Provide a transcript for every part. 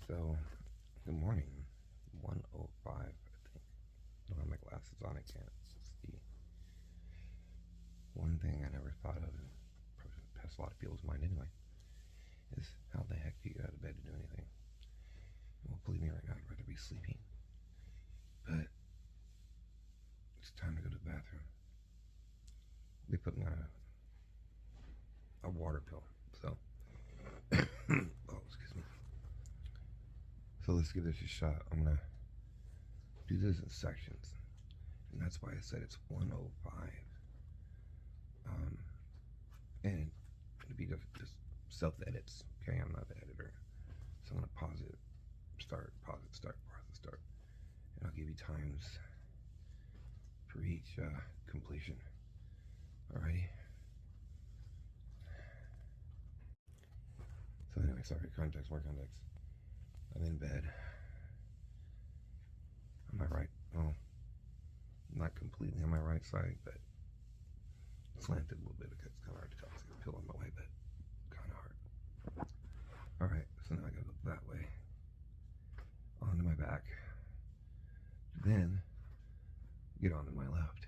So, good morning. 1:05, I think. I don't have my glasses on, I can't see. One thing I never thought of, and probably passed a lot of people's mind anyway, is how the heck do you get out of bed to do anything? Well, believe me right now, I'd rather be sleeping. But it's time to go to the bathroom. They put me on a water pill, so oh, excuse me. So let's give this a shot. I'm gonna do this in sections, and that's why I said it's 1:05. And it'll be just self edits. Okay, I'm not the editor, so I'm gonna pause it, start, pause it, start, pause it, start, and I'll give you times for each completion. Alrighty. So anyway, sorry, context, more context. I'm in bed. On my right, well, not completely on my right side, but slanted a little bit because it's kind of hard to tell. It's a pill on my way, but kind of hard. Alright, so now I gotta go that way, onto my back, then get onto my left,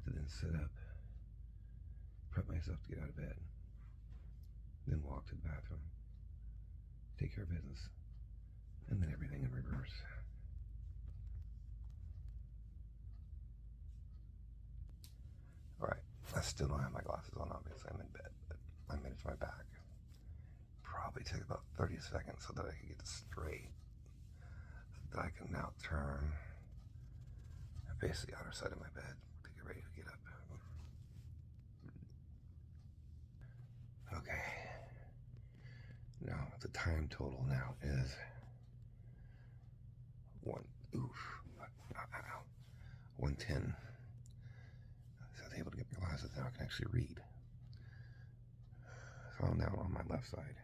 to then sit up, prep myself to get out of bed, then walk to the bathroom, take care of business, and then everything in reverse. Alright, I still don't have my glasses on, obviously I'm in bed, but I managed my back. Probably take about 30 seconds so that I can get straight, so that I can now turn and face the outer side of my bed to get ready to get up. Okay, now the time total now is 1:10. So I was able to get my glasses now. I can actually read. So I'm now on my left side,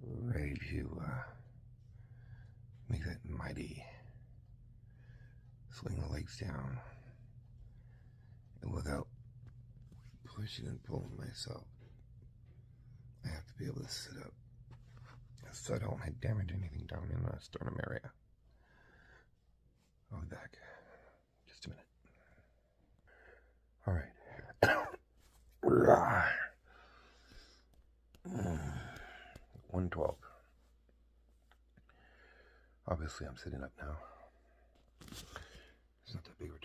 ready to make that mighty swing the legs down, and without pushing and pulling myself, I have to be able to sit up so I don't damage anything down in the sternum area. I'll be back. Just a minute. All right. 1:12. Obviously, I'm sitting up now. It's not that big of a